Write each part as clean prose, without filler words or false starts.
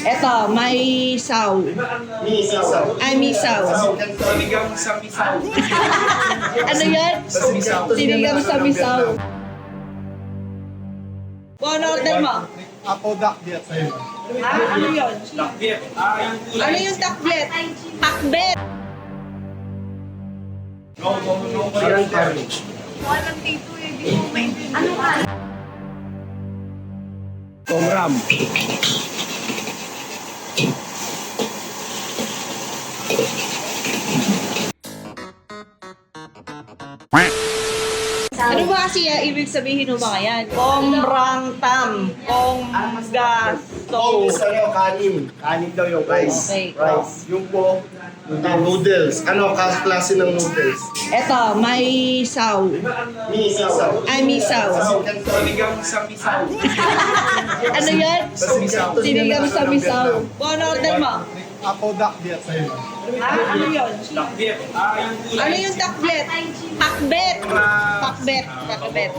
Eto, may saw. Misaw. Ay, misaw. Sinigang sa misaw. Ano yan? Misaw. Sinigang sa misaw. Kung ano order mo? Ako duck diet sa'yo. Ano yun? Dakbit. Yung kulay. Ano yung takbet? Takbet! No. Parang curry. Walang tito eh, di mo maintindihan. Ano ka? Tom Ram. Ano ba kasi ibig sabihin ng mga yan? Komrang tam. Tom is Komgasto. kanin. Kanin daw yung rice. Okay. Rice. Yung po, noodles. Ano, klase ng noodles? Eto, may saw. Misaw. Ay, misaw. Sinigang sa misaw. Ano yan? Sa misaw. Sinigang sa misaw. Kung ano order mo? Ako duck diet sa'yo. Ano yun? Dakbit. Yung kulay. Ano yung takbet? Takbet! Takbet. Takbet.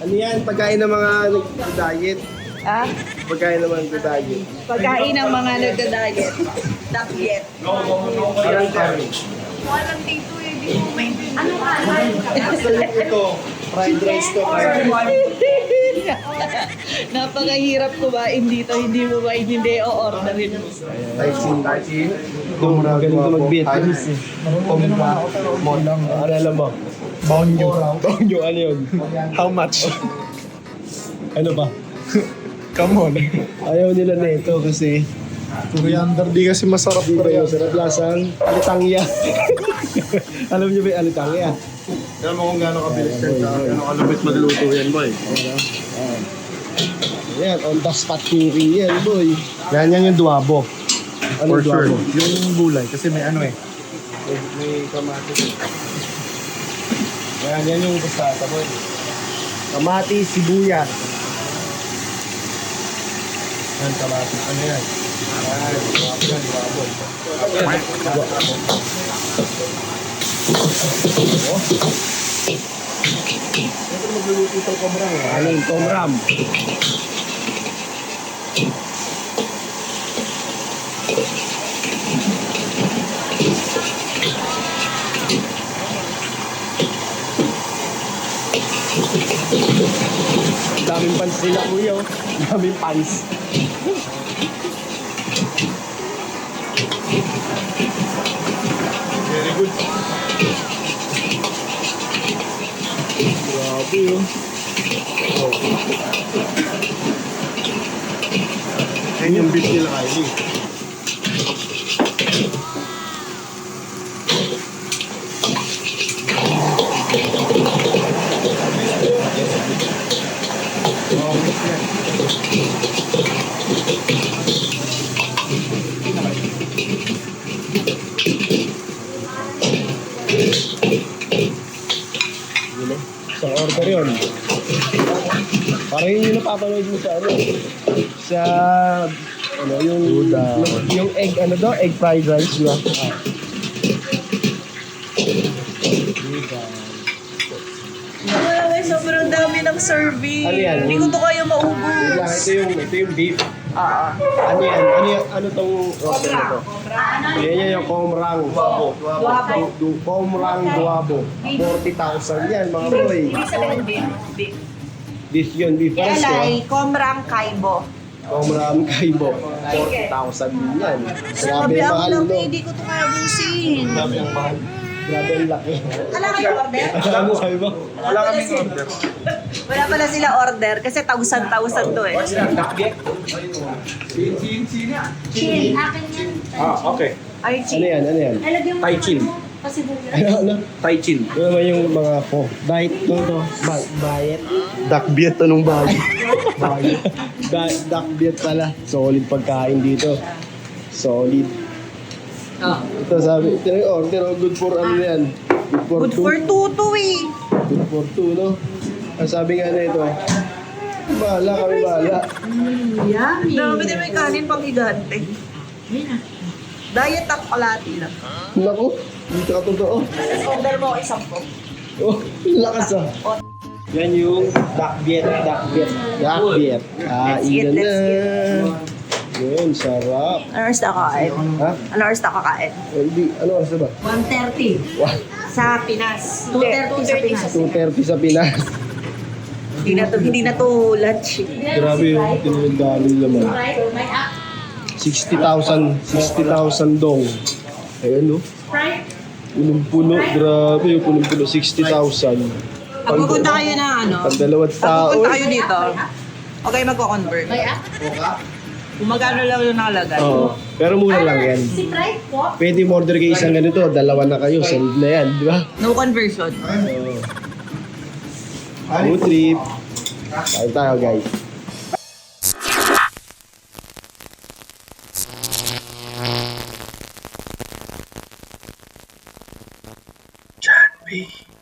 Ano yan? Pagkain ng mga nag-diet. Ah? Pagkain ng mga nag-diet. Pagkain ng mga nagda-diet. Takbet. Parang curry. Walang tito eh, di mo maintindihan. Ano ka? Ito, fried rice to Napakahirap kumain dito, hindi mo hindi o-orderin mo. Taichin. Galing ko mag-Vietnamese eh. Ano mo? Bongyo. Bongyo, ano yun? How much? Ano ba? Come on. Ayaw nila na ito kasi coriander, di kasi masarap coriander. Masarap lasang alitangya. Alam niyo ba yung alitangya? Alam mo kung gaano kabilis yan, gaano kalupit magluto yan, boy. Yan, on the spot theory yan, boy. Yan yung duwabo. Ano duwabo? Yung gulay, kasi may ano eh. May kamatis. Yan yung pastata, boy. Kamatis, sibuyas. Yan, kamatis. Ano yan? Yan, duwabo. Ito magluluto ito komram. Ano yung komram? Daming pants nila kuya. Daming pants. Very good. Grabe yun. Yan yung beef nila Kylie. Sa order yun. Parang yun yung napapanood mo sa ano. Sa ano yung egg ano daw, egg fried rice ba? Ay, sobrang dami ng serving. Ano yan? Hindi ko to kaya maubos. Ito yung beef. Ano yan? Ano tong order na to? Yan yung komrang duwabo. Komrang duwabo. 40,000 yan mga boy. Ibig sabihin beef. Beef yun, beef rice ko. Alay, komrang kaibo. Komrang kaibo. 40,000 din yan. Grabe Sabi ang ako mahal lang no? hindi ko to kaya busin. Grabe ang mahal. Grabe ang laki. Wala kayo order? Ano kayo ba? Wala kaming order. Wala pala sila order kasi 1,000 to eh. Dakbit. Sina. Chill, akin yan. Okay. Ay, Ano yan? Ano yan? Lalagyan mo Taichin. kasi bulan. Ano? Taichin. Ano naman yung mga po? Diet to. Bayet. Dakbiet anong bayet? Bayet. Dakbiet pala. Solid pagkain dito. Solid. Ito sabi, ito yung order. Good for ano yan? Good for tutu eh. Good for two, no? Ang sabi nga na ito, bahala kami bahala. Yummy. Dami din may kanin pang higante. Diet ang kalati lang. Naku, hindi ka totoo. Order mo isang po. Oh, lakas ah. Yan yung dakbiet. Dakbiet. Let's eat, Ilan let's na. Yun, sarap. Ano oras na kakain? Ha? Ano oras na kakain? Hindi, ano oras na ba? 1:30 Wow, sa Pinas. 2:30 sa Pinas. 2:30 sa Pinas. Hindi na to lunch. Grabe yung tinagdalo naman. Right? May app. 60,000 dong. Ayan no. Right? Punong-puno, grabe yung punong-puno, 60,000. Pag pupunta kayo na ano, Pandalawat pag tao. pupunta kayo dito, okay magko-convert. May app. Kung magkano lang yung nakalagay. Oo. Pero mura lang yan. Si Pride po. Pwede mo-order kayo isang ganito, dalawa na kayo, send na yan, di ba? No conversion. Food trip. Kain tayo guys.